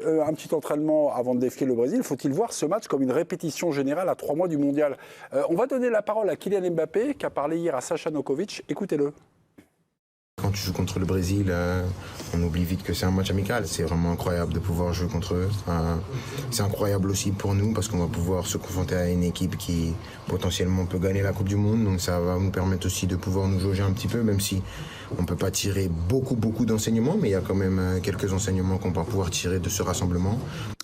un petit entraînement avant de défier le Brésil, faut-il voir ce match comme une répétition générale à 3 mois du mondial? On va donner la parole à Kylian Mbappé, qui a parlé hier à Sacha Nokovic. Écoutez-le. Quand tu joues contre le Brésil, on oublie vite que c'est un match amical. C'est vraiment incroyable de pouvoir jouer contre eux. C'est incroyable aussi pour nous parce qu'on va pouvoir se confronter à une équipe qui potentiellement peut gagner la Coupe du Monde. Donc ça va nous permettre aussi de pouvoir nous jauger un petit peu, même si on ne peut pas tirer beaucoup d'enseignements, mais il y a quand même quelques enseignements qu'on va pouvoir tirer de ce rassemblement.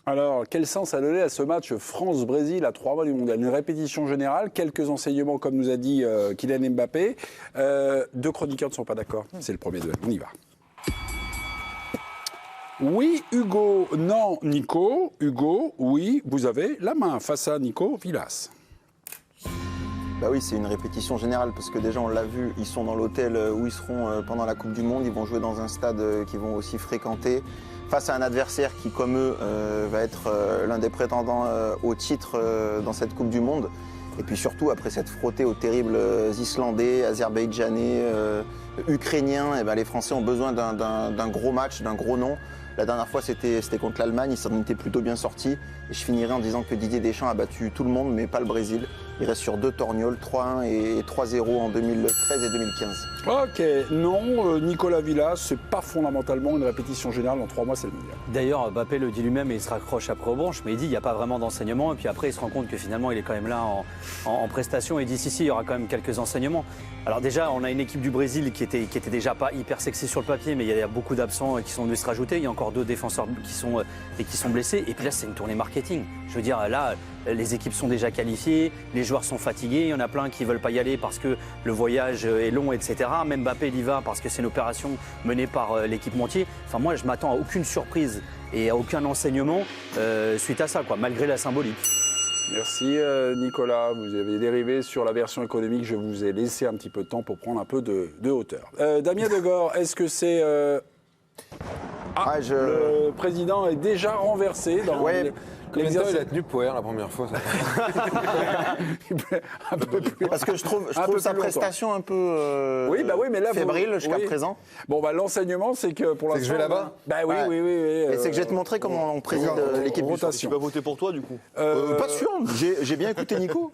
Alors, quel sens a donné à ce match France-Brésil à 3 mois du mondial? Une répétition générale, quelques enseignements, comme nous a dit Kylian Mbappé. Deux chroniqueurs ne sont pas d'accord. C'est le premier duel. On y va. Oui, Hugo. Non, Nico. Hugo, oui, vous avez la main face à Nico Villas. Bah oui, c'est une répétition générale parce que déjà on l'a vu, ils sont dans l'hôtel où ils seront pendant la Coupe du Monde, ils vont jouer dans un stade qu'ils vont aussi fréquenter face à un adversaire qui, comme eux, va être l'un des prétendants au titre dans cette Coupe du Monde. Et puis surtout, après s'être frotté aux terribles Islandais, Azerbaïdjanais, Ukrainiens, et ben les Français ont besoin d'un gros match, d'un gros nom. La dernière fois, c'était contre l'Allemagne, ils s'en étaient plutôt bien sortis. Et je finirai en disant que Didier Deschamps a battu tout le monde, mais pas le Brésil. Il reste sur 2 torgnoles, 3-1 et 3-0 en 2013 et 2015. Ok, non, Nicolas Villas, c'est pas fondamentalement une répétition générale. En 3 mois, c'est le mondial. D'ailleurs, Mbappé le dit lui-même et il se raccroche après aux branches, mais il dit qu'il n'y a pas vraiment d'enseignement. Et puis après, il se rend compte que finalement, il est quand même là en prestation. Et il dit si, il y aura quand même quelques enseignements. Alors déjà, on a une équipe du Brésil qui était déjà pas hyper sexy sur le papier, mais il y a beaucoup d'absents qui sont venus se rajouter. Il y a encore 2 défenseurs qui sont blessés. Et puis là, c'est une tournée marketing. Je veux dire, là, les équipes sont déjà qualifiées, les joueurs sont fatigués, il y en a plein qui ne veulent pas y aller parce que le voyage est long, etc. Même Mbappé, il y va parce que c'est une opération menée par l'équipe Montier. Enfin, moi, je m'attends à aucune surprise et à aucun enseignement suite à ça, quoi, malgré la symbolique. Merci Nicolas, vous avez dérivé sur la version économique, je vous ai laissé un petit peu de temps pour prendre un peu de hauteur. Damien Degore, est-ce que c'est... Le président est déjà renversé dans l'exercice. Il a tenu Poher la première fois. Ça. Un peu plus, parce que je trouve sa prestation un peu mais là, fébrile jusqu'à présent. Bon, l'enseignement, c'est que pour l'instant... C'est que je vais là-bas. Oui. Et c'est que je vais te montrer comment on préside l'équipe rotation. Tu vas voter pour toi, du coup pas sûr, j'ai bien écouté Nico.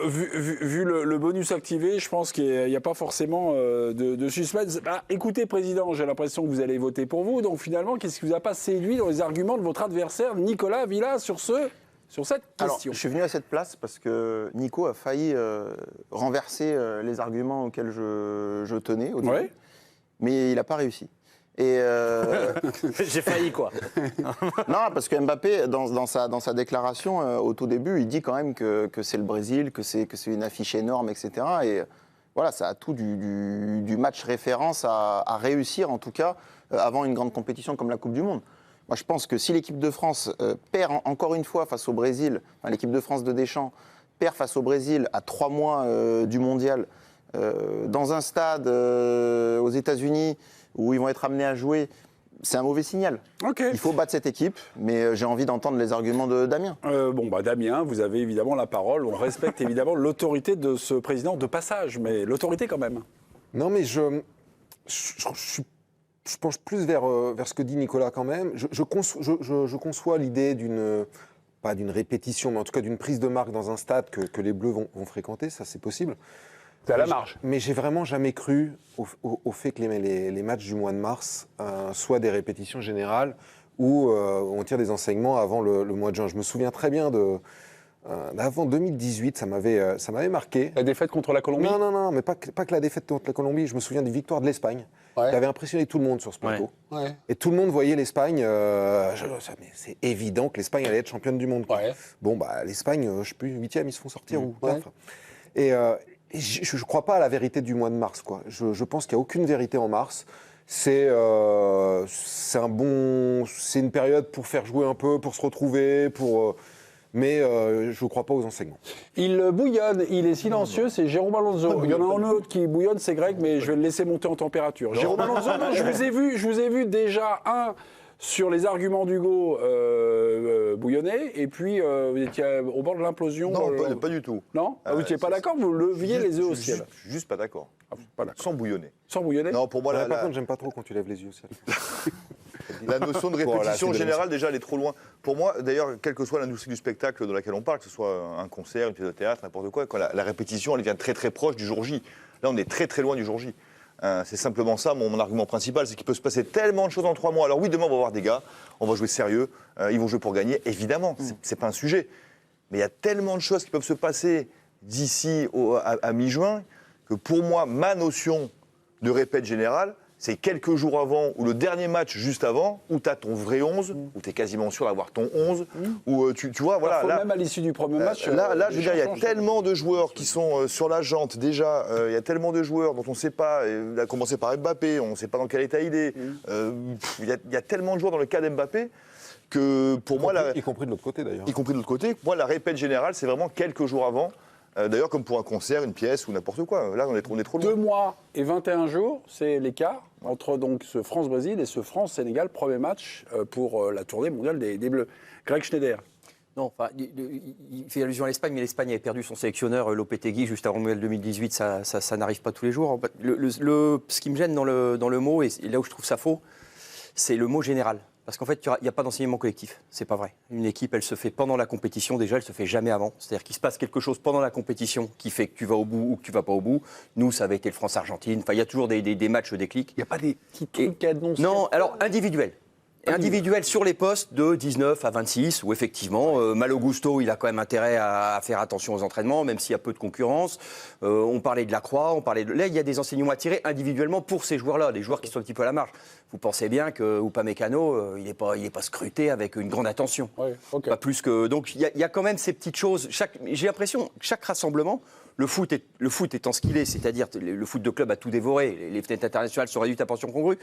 Vu le bonus activé, je pense qu'il n'y a pas forcément de suspense. Écoutez, président, j'ai l'impression que vous allez voter pour vous. Donc finalement, qu'est-ce qui vous a pas séduit dans les arguments de votre adversaire, Nicolas Villas, sur cette question? Alors, je suis venu à cette place parce que Nico a failli renverser les arguments auxquels je tenais au début, mais il n'a pas réussi. Et j'ai failli, quoi. Non, parce que Mbappé, dans sa déclaration au tout début, il dit quand même que c'est le Brésil, que c'est une affiche énorme, etc. Et voilà, ça a tout du match référence à réussir, en tout cas, avant une grande compétition comme la Coupe du Monde. Moi, je pense que si l'équipe de France perd encore une fois face au Brésil, l'équipe de France de Deschamps perd face au Brésil à 3 mois du Mondial, dans un stade aux États-Unis où ils vont être amenés à jouer, c'est un mauvais signal. Okay. Il faut battre cette équipe, mais j'ai envie d'entendre les arguments de Damien. Damien, vous avez évidemment la parole. On respecte évidemment l'autorité de ce président de passage, mais l'autorité quand même. Non, mais je penche plus vers ce que dit Nicolas quand même. Je conçois l'idée pas d'une répétition, mais en tout cas d'une prise de marque dans un stade que les Bleus vont fréquenter, ça c'est possible. C'est à la marge. Mais j'ai vraiment jamais cru au fait que les matchs du mois de mars soient des répétitions générales où on tire des enseignements avant le mois de juin. Je me souviens très bien avant 2018, ça m'avait marqué. La défaite contre la Colombie ? Non, mais pas que la défaite contre la Colombie. Je me souviens des victoires de l'Espagne. Qui avait impressionné tout le monde sur ce plateau. Ouais. Et tout le monde voyait l'Espagne. Mais c'est évident que l'Espagne allait être championne du monde. Ouais. Bon, l'Espagne, je sais plus, 8e, ils se font sortir. Et je ne crois pas à la vérité du mois de mars, quoi. Je pense qu'il n'y a aucune vérité en mars. C'est une période pour faire jouer un peu, pour se retrouver, mais je ne crois pas aux enseignements. Il bouillonne, il est silencieux, c'est Jérôme Alonso. Il y en a un autre qui bouillonne, c'est Greg, mais je vais le laisser monter en température. Jérôme Alonso, je vous ai vu déjà sur les arguments d'Hugo bouillonner, et puis vous étiez au bord de l'implosion. Non, pas du tout. Non vous n'étiez pas d'accord, vous leviez les yeux au ciel. Je suis juste pas d'accord. Pas d'accord. Sans bouillonner. Sans bouillonner. Non, pour moi, par contre, j'aime pas trop quand tu lèves les yeux au ciel. La notion de Bon, là, répétition c'est générale, déjà, elle est trop loin. Pour moi, d'ailleurs, quelle que soit l'industrie du spectacle dans laquelle on parle, que ce soit un concert, une pièce de théâtre, n'importe quoi, quand la répétition, elle vient très très proche du jour J. Là, on est très très loin du jour J. C'est simplement ça, mon argument principal, c'est qu'il peut se passer tellement de choses en 3 mois. Alors oui, demain, on va voir des gars, on va jouer sérieux, ils vont jouer pour gagner, évidemment, c'est pas un sujet. Mais il y a tellement de choses qui peuvent se passer d'ici à mi-juin que pour moi, ma notion de répète générale, c'est quelques jours avant ou le dernier match juste avant où tu as ton vrai 11, où tu es quasiment sûr d'avoir ton 11, où tu vois, voilà. Parfois, Là, même à l'issue du premier match. là, je veux dire, il y a change. tellement de joueurs qui sont sur la jante déjà, il y a tellement de joueurs dont on ne sait pas, il a commencé par Mbappé, on ne sait pas dans quel état il est, il y a tellement de joueurs dans le cas d'Mbappé que pour moi, Y compris de l'autre côté d'ailleurs. y compris de l'autre côté, moi la répète générale c'est vraiment quelques jours avant. D'ailleurs, comme pour un concert, une pièce ou n'importe quoi. Là, on est trop loin. 2 mois et 21 jours, c'est l'écart entre donc ce France-Brésil et ce France-Sénégal, premier match pour la tournée mondiale des Bleus. Greg Schneider. Non, enfin, il fait allusion à l'Espagne, mais l'Espagne avait perdu son sélectionneur Lopetegui juste avant le Mondial 2018. Ça n'arrive pas tous les jours. Ce qui me gêne dans le mot, et là où je trouve ça faux, c'est le mot général. Parce qu'en fait, il n'y a pas d'enseignement collectif. C'est pas vrai. Une équipe, elle se fait pendant la compétition. Déjà, elle se fait jamais avant. C'est-à-dire qu'il se passe quelque chose pendant la compétition qui fait que tu vas au bout ou que tu vas pas au bout. Nous, ça avait été le France-Argentine. Enfin, il y a toujours des matchs déclics. Il n'y a pas des petits trucs annoncés. Non, alors individuel. Individuel sur les postes de 19 à 26, où effectivement, Malo Gusto, il a quand même intérêt à faire attention aux entraînements, même s'il y a peu de concurrence. On parlait de Lacroix, on parlait de... Là, il y a des enseignements à tirer individuellement pour ces joueurs-là, des joueurs qui sont un petit peu à la marge. Vous pensez bien que Upamecano, il n'est pas scruté avec une grande attention. Oui, ok. Pas plus que... Donc, il y a quand même ces petites choses. J'ai l'impression que chaque rassemblement... Le foot étant ce qu'il est, c'est-à-dire le foot de club a tout dévoré, les fenêtres internationales sont réduites à portion congrue.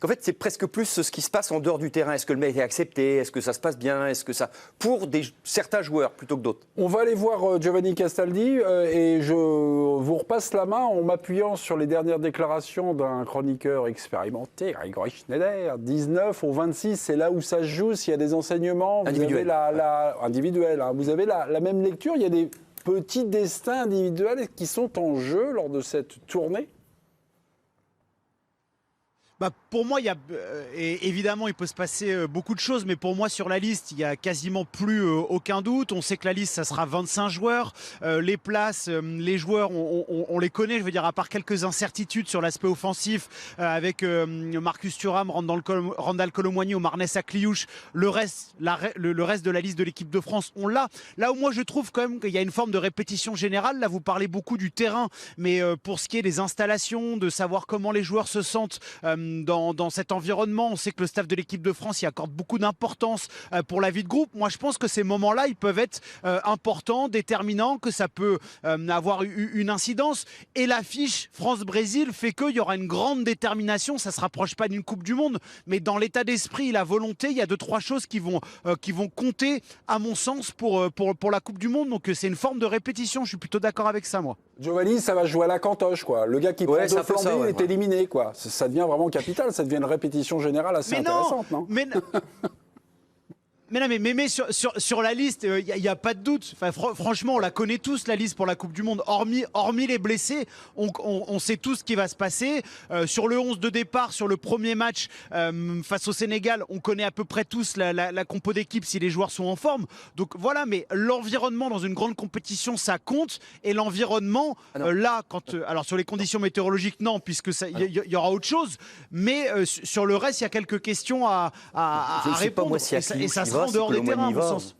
En fait, c'est presque plus ce qui se passe en dehors du terrain. Est-ce que le mec est accepté? Est-ce que ça se passe bien? Est-ce que ça pour certains joueurs plutôt que d'autres? On va aller voir Giovanni Castaldi et je vous repasse la main en m'appuyant sur les dernières déclarations d'un chroniqueur expérimenté, Grégory Schneider. 19 au 26, c'est là où ça se joue. S'il y a des enseignements, Individuel. Vous avez individuel, hein. Vous avez la même lecture. Il y a des petits destins individuels qui sont en jeu lors de cette tournée. Pour moi, évidemment, il peut se passer beaucoup de choses, mais pour moi, sur la liste, il n'y a quasiment plus aucun doute. On sait que la liste, ça sera 25 joueurs. Les places, les joueurs, on les connaît, je veux dire, à part quelques incertitudes sur l'aspect offensif, avec Marcus Thuram, Randal Kolo Muani ou Marnès Akliouche. Le reste de la liste de l'équipe de France, on l'a. Là où moi, je trouve quand même qu'il y a une forme de répétition générale. Là, vous parlez beaucoup du terrain, mais pour ce qui est des installations, de savoir comment les joueurs se sentent dans cet environnement. On sait que le staff de l'équipe de France y accorde beaucoup d'importance pour la vie de groupe. Moi, je pense que ces moments-là, ils peuvent être importants, déterminants, que ça peut avoir une incidence. Et l'affiche France-Brésil fait qu'il y aura une grande détermination. Ça ne se rapproche pas d'une Coupe du Monde, mais dans l'état d'esprit et la volonté, il y a 2-3 choses qui vont compter, à mon sens, pour la Coupe du Monde. Donc, c'est une forme de répétition. Je suis plutôt d'accord avec ça, moi. Giovanni, ça va jouer à la cantoche, quoi. Le gars qui prend 2 c'est un peu ça, flambées ouais, est éliminé, quoi. Ça devient vraiment capital, ça devient une répétition générale assez intéressante, non? Mais sur la liste, il n'y a pas de doute. Enfin, franchement, on la connaît tous, la liste pour la Coupe du Monde. Hormis les blessés, on sait tous ce qui va se passer. Sur le 11 de départ, sur le premier match face au Sénégal, on connaît à peu près tous la compo d'équipe si les joueurs sont en forme. Donc voilà, mais l'environnement dans une grande compétition, ça compte. Et l'environnement, alors sur les conditions météorologiques, non, puisque il y aura autre chose. Mais sur le reste, il y a quelques questions à répondre. Pas, moi, et ça sera en dehors des terrains, à mon sens.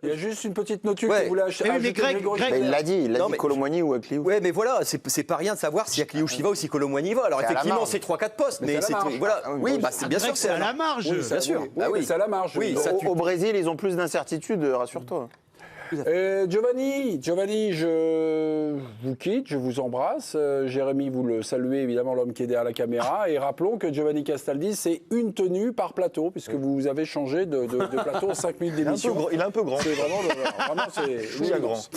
Il y a juste une petite notude que vous voulez acheter. Mais Greg, il l'a dit, Kolo Muani ou Akliouche. Ouais, mais voilà, c'est pas rien de savoir si Akliouche y va ou si Kolo Muani y va. Alors effectivement, c'est 3-4 postes, mais c'est voilà. Oui, c'est bien sûr que c'est à la marge. Oui, bien sûr. Oui, c'est à la marge. Oui, Au Brésil, ils ont plus d'incertitudes, rassure-toi. Giovanni, je vous quitte, je vous embrasse. Jérémy, vous le saluez évidemment, l'homme qui est derrière la caméra. Et rappelons que Giovanni Castaldi, c'est une tenue par plateau, puisque vous avez changé de plateau en 5 minutes d'émission. Il est un peu grand. C'est vraiment c'est grand.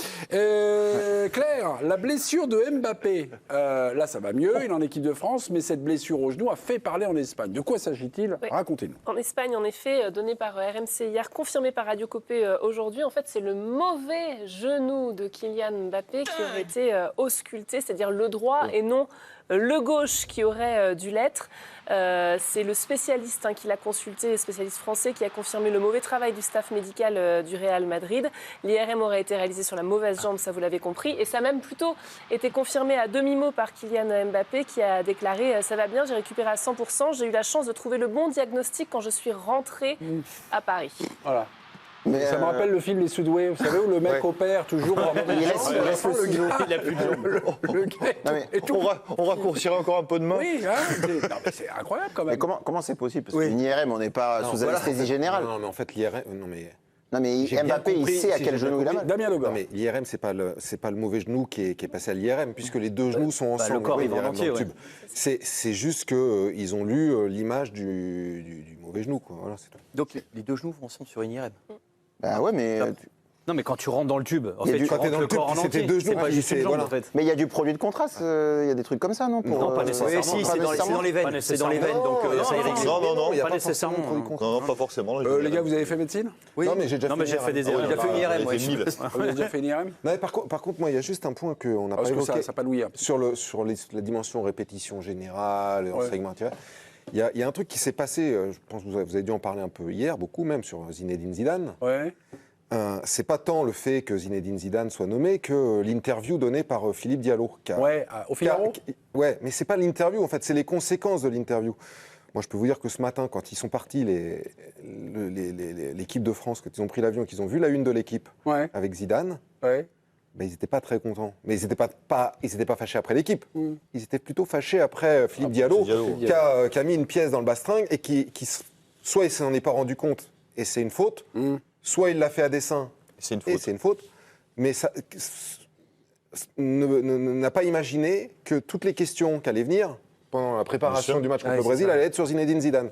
Claire, la blessure de Mbappé, là ça va mieux, il est en équipe de France, mais cette blessure au genou a fait parler en Espagne. De quoi s'agit-il? Racontez-nous. En Espagne, en effet, donné par RMC hier, confirmé par Radio Copé aujourd'hui, en fait c'est le mauvais genou de Kylian Mbappé qui aurait été ausculté, c'est-à-dire le droit et non le gauche qui aurait dû l'être. C'est le spécialiste qui l'a consulté, le spécialiste français, qui a confirmé le mauvais travail du staff médical du Real Madrid. L'IRM aurait été réalisé sur la mauvaise jambe, ça vous l'avez compris. Et ça a même plutôt été confirmé à demi-mot par Kylian Mbappé qui a déclaré « Ça va bien, j'ai récupéré à 100%. J'ai eu la chance de trouver le bon diagnostic quand je suis rentré à Paris. » Voilà. Mais Ça me rappelle le film Les Sudway, vous savez, où le mec opère toujours. Il laisse le ciseau. Il a plus de jambes. Le gars Non, mais et tout. On raccourcirait encore un peu de main. Oui, hein, non, mais c'est incroyable quand Mais même. comment c'est possible? Parce qu'une IRM, on n'est pas sous anesthésie générale. Non, mais en fait, l'IRM. Non, mais. Non, mais J'ai bien Mbappé, compris, il sait à si quel j'ai bien genou il a compris. mal. Damien Degor. Non, mais l'IRM, c'est pas le mauvais genou qui est passé à l'IRM, puisque les deux genoux sont ensemble. le corps, Oui, il va en l'IRM entier, dans le ouais. tube. C'est juste qu'ils ont lu l'image du mauvais genou, quoi. Voilà, c'est tout. Donc les deux genoux vont ensemble sur une IRM. Bah ouais, mais Non, mais quand tu rentres dans le tube, en Il y a fait, du- tu quand t'es rentres dans le le tube, corps en c'était entier. deux genoux C'est pas qui- juste une c'est- jambe, voilà. en fait. il y a du produit de contraste, il y a des trucs comme ça, non pour, Non, pas Oui, nécessairement. si, c'est dans les Pas veines. C'est dans les veines, donc ça irrigue. Non, il y a pas pas nécessairement. forcément de produit de Non, pas forcément. Les gars, vous avez fait médecine? Oui. Non, mais j'ai déjà Non, mais j'ai fait des Ah oui, erreurs. Il a fait une IRM, on ouais. était 1000. Vous avez déjà fait une IRM? Non, mais par contre, moi, il y a juste un point qu'on n'a pas Parce que évoqué. ça n'a pas douillé. Sur la dimension répétition générale, enseignement intérieur. Il y a un truc qui s'est passé, je pense que vous avez dû en parler un peu hier, beaucoup même, sur Zinedine Zidane. Ouais. C'est pas tant le fait que Zinedine Zidane soit nommé que l'interview donnée par Philippe Diallo. Ouais, au Figaro. Ouais, mais c'est pas l'interview, en fait, c'est les conséquences de l'interview. Moi, je peux vous dire que ce matin, quand ils sont partis, l'équipe de France, quand ils ont pris l'avion et qu'ils ont vu la une de l'équipe Ouais, avec Zidane, ouais. ben, ils n'étaient pas très contents. Mais ils n'étaient pas fâchés après l'équipe. Ils étaient plutôt fâchés après Philippe Diallo, qui a mis une pièce dans le bastringue et qui soit il s'en est pas rendu compte et c'est une faute, soit il l'a fait à dessein C'est une et faute. c'est une faute. Mais ça n'a pas imaginé que toutes les questions qui allaient venir pendant la préparation du match contre le Brésil allaient être sur Zinedine Zidane.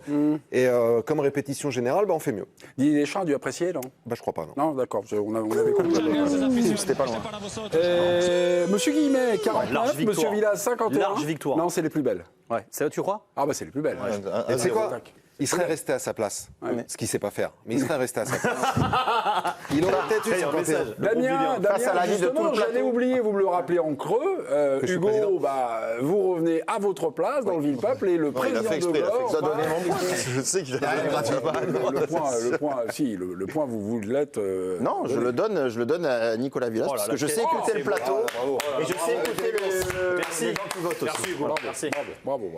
Et comme répétition générale, ben, on fait mieux. Didier Deschamps a dû apprécier, non? Ben, je crois pas, non. Non, d'accord, on avait compris. C'était pas loin. Monsieur Guillemet, 49, large victoire. Monsieur Villa, 51. Large victoire. Non, c'est les plus belles. Ouais, ça, tu crois? Ah bah c'est les plus belles. Et tu sais quoi? Tac. Il serait resté à sa place, ce qu'il ne sait pas faire, mais il serait resté à sa place. Il aurait peut-être eu 51. Damien, Face à la vie de tout justement, le j'allais plateau. oublier, vous me le rappelez en creux. je suis Hugo, président. vous revenez à votre place dans le Ville-Peuple et le Il a président fait de exprès, il a fait Gore. exprès. Je sais qu'il a Le point, vous l'êtes. Non, je le donne à Nicolas Villas, parce que je sais écouter le plateau, et je sais écouter le... Merci. les gens qui votent aussi. Merci, Hugo. Merci. Bravo.